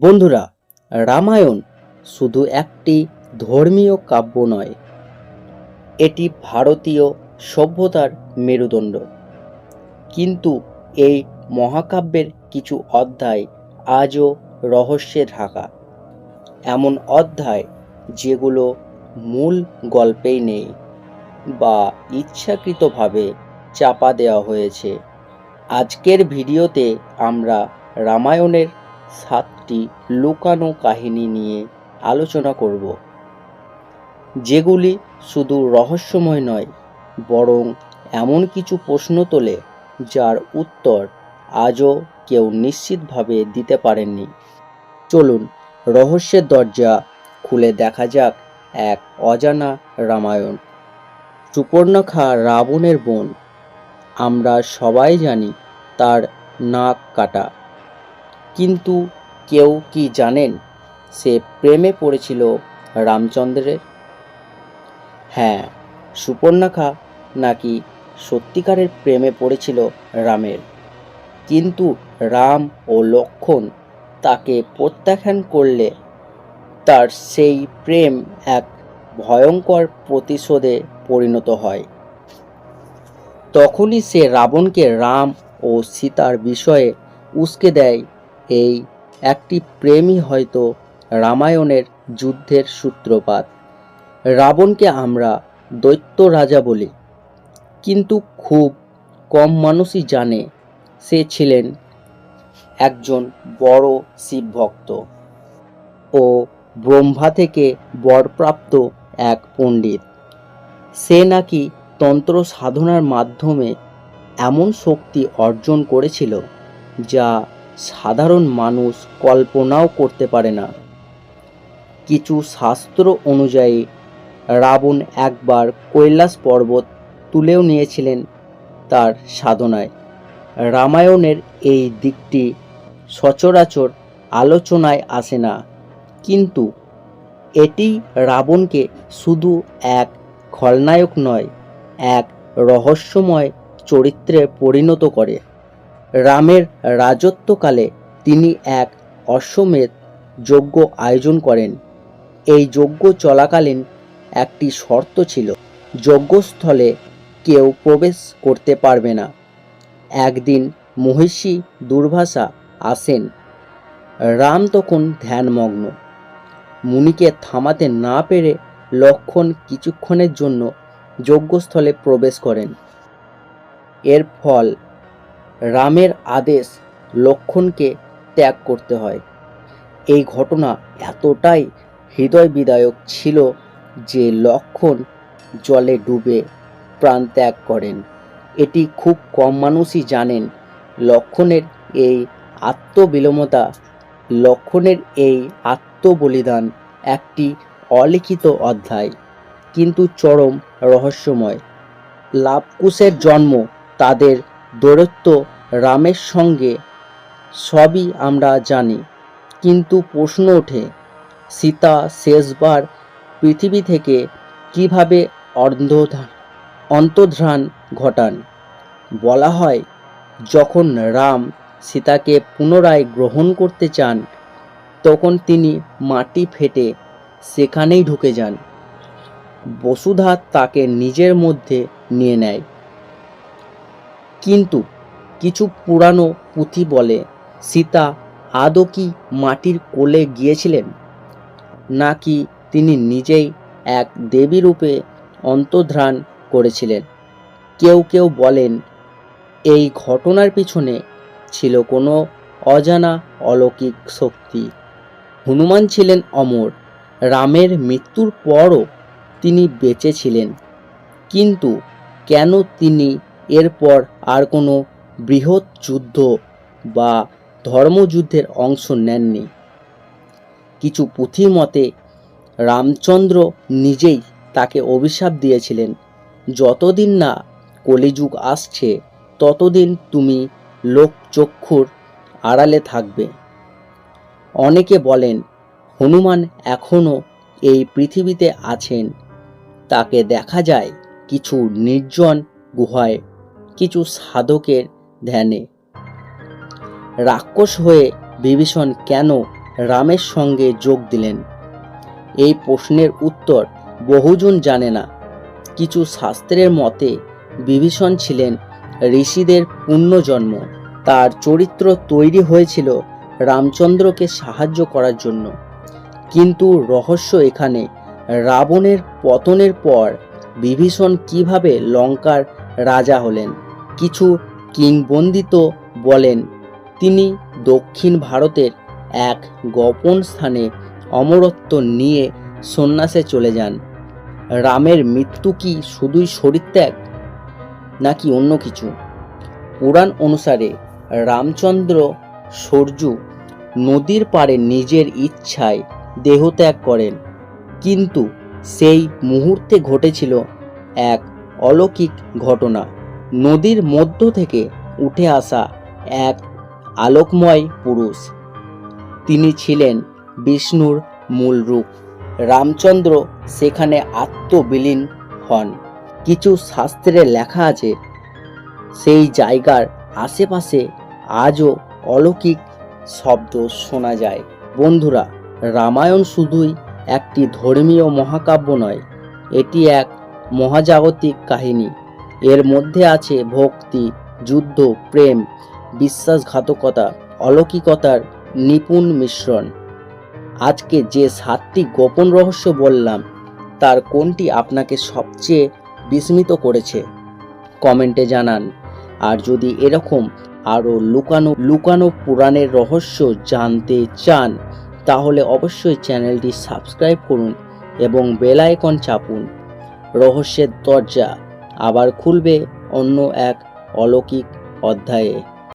বন্ধুরা, রামায়ণ শুধু একটি ধর্মীয় কাব্য নয়, এটি ভারতীয় সভ্যতার মেরুদণ্ড। কিন্তু এই মহাকাব্যের কিছু অধ্যায় আজও রহস্যে ঢাকা। এমন অধ্যায় যেগুলো মূল গল্পেই নেই বা ইচ্ছাকৃতভাবে চাপা দেওয়া হয়েছে। আজকের ভিডিওতে আমরা রামায়ণের 7টি লুকানো কাহিনী নিয়ে আলোচনা করব, যেগুলি শুধু রহস্যময় নয়, বরং এমন কিছু প্রশ্ন তোলে যার উত্তর আজও কেউ নিশ্চিতভাবে দিতে পারেননি। চলুন রহস্যের দরজা খুলে দেখা যাক এক অজানা রামায়ণ। সুপর্ণখা রাবণের বোন। আমরা সবাই জানি তার নাক কাটা, কিন্তু কেউ কি জানেন সে প্রেমে পড়েছিল রামচন্দ্রের? হ্যাঁ, সুপর্ণখা নাকি সত্যিকারের প্রেমে পড়েছিল রামের, কিন্তু রাম ও লক্ষ্মণ তাকে প্রত্যাখ্যান করলে তার সেই প্রেম এক ভয়ঙ্কর প্রতিশোধে পরিণত হয়। তখনই সে রাবণকে রাম ও সীতার বিষয়ে উস্কে দেয়। এই একটি প্রেমই হয়তো রামায়ণের যুদ্ধের সূত্রপাত। রাবণকে আমরা দৈত্য রাজা বলি, কিন্তু খুব কম মানুষই জানে সে ছিলেন একজন বড় শিবভক্ত ও ব্রহ্মা থেকে বরপ্রাপ্ত এক পণ্ডিত। সে নাকি তন্ত্র সাধনার মাধ্যমে এমন শক্তি অর্জন করেছিল যা সাধারণ মানুষ কল্পনাও করতে পারে না। কিছু শাস্ত্র অনুযায়ী রাবণ একবার কৈলাস পর্বত তুলেও নিয়েছিলেন তার সাধনায়। রামায়ণের এই দিকটি সচরাচর আলোচনায় আসে না, কিন্তু এটি রাবণকে শুধু এক খলনায়ক নয়, এক রহস্যময় চরিত্রে পরিণত করে। রামের রাজত্বকালে তিনি এক অশ্বমেধ যজ্ঞ আয়োজন করেন। এই যজ্ঞ চলাকালীন একটি শর্ত ছিল, যজ্ঞস্থলে কেউ প্রবেশ করতে পারবে না। একদিন মহিষী দুর্বাসা আসেন। রাম তখন ধ্যানমগ্ন। মুনিকে থামাতে না পেরে লক্ষ্মণ কিছুক্ষণের জন্য যজ্ঞস্থলে প্রবেশ করেন। এর ফল রামের আদেশ লক্ষ্মণকে ত্যাগ করতে হয়। এই ঘটনা এতটাই হৃদয় বিদারক ছিল যে লক্ষ্মণ জলে ডুবে প্রাণ ত্যাগ করেন। এটি খুব কম মানুষই জানেন। লক্ষ্মণের এই আত্মবিলোমতা, লক্ষ্মণের এই আত্মবলিদান একটি অলিখিত অধ্যায়, কিন্তু চরম রহস্যময়। লাবকুশের জন্ম, তাদের দৌরত্ব রামের সঙ্গে, সবই আমরা জানি, কিন্তু প্রশ্ন ওঠে সীতা শেষবার পৃথিবী থেকে কিভাবে অন্তর্ধান ঘটান। বলা হয় যখন রাম সীতাকে পুনরায় গ্রহণ করতে চান, তখন তিনি মাটি ফেটে সেখানেই ঢুকে যান। বসুধা তাকে নিজের মধ্যে নিয়ে নেয়। কিন্তু কিছু পুরানো পুঁথি বলে সীতা আদৌ কি মাটির কোলে গিয়েছিলেন, নাকি তিনি নিজেই এক দেবী রূপে অন্তর্ধান করেছিলেন। কেউ কেউ বলেন এই ঘটনার পিছনে ছিল কোনো অজানা অলৌকিক শক্তি। হনুমান ছিলেন অমর। রামের মৃত্যুর পরও তিনি বেঁচে ছিলেন, কিন্তু কেন তিনি এরপর আর কোনো বৃহৎ যুদ্ধ বা ধর্মযুদ্ধের অংশ নেননি? কিছু পুঁথির মতে রামচন্দ্র নিজেই তাকে অভিশাপ দিয়েছিলেন, যতদিন না কলিযুগ আসছে ততদিন তুমি লোকচক্ষুর আড়ালে থাকবে। অনেকে বলেন হনুমান এখনও এই পৃথিবীতে আছেন। তাকে দেখা যায় কিছু নির্জন গুহায়, কিছু সাধকের ধ্যানে। রাক্ষস হয়ে বিভীষণ কেন রামের সঙ্গে যোগ দিলেন? এই প্রশ্নের উত্তর বহুজন জানে না। কিছু শাস্ত্রের মতে বিভীষণ ছিলেন ঋষিদের পুণ্যজন্ম। তার চরিত্র তৈরি হয়েছিল রামচন্দ্রকে সাহায্য করার জন্য। কিন্তু রহস্য এখানে, রাবণের পতনের পর বিভীষণ কিভাবে লঙ্কার রাজা হলেন। কিছু কিংবদন্তি বলেন তিনি দক্ষিণ ভারতের এক গোপন স্থানে অমরত্ব নিয়ে সন্ন্যাসে চলে যান। রামের মৃত্যু কি শুধুই শরীরত্যাগ, নাকি অন্য কিছু? পুরাণ অনুসারে রামচন্দ্র সরযূ নদীর পাড়ে নিজের ইচ্ছায় দেহত্যাগ করেন, কিন্তু সেই মুহূর্তে ঘটেছিল এক অলৌকিক ঘটনা। নদীর মধ্য থেকে উঠে আসা এক আলোকময় পুরুষ, তিনি ছিলেন বিষ্ণুর মূল রূপ। রামচন্দ্র সেখানে আত্মবিলীন হন। কিছু শাস্ত্রে লেখা আছে সেই জায়গার আশেপাশে আজও অলৌকিক শব্দ শোনা যায়। বন্ধুরা, রামায়ণ শুধুই একটি ধর্মীয় মহাকাব্য নয়, এটি এক মহাজাগতিক কাহিনী। এর মধ্যে আছে ভক্তি, যুদ্ধ, প্রেম, বিশ্বাসঘাতকতা, অলৌকিকতার নিপুণ মিশ্রণ। আজকে যে 7টি গোপন রহস্য বললাম, তার কোনটি আপনাকে সবচেয়ে বিস্মিত করেছে? কমেন্টে জানান। আর যদি এরকম আরও লুকানো পুরাণের রহস্য জানতে চান, তাহলে অবশ্যই চ্যানেলটি সাবস্ক্রাইব করুন এবং বেল আইকন চাপুন। রহস্যের দরজা আবার খুলবে অন্য এক অলৌকিক অধ্যায়ে।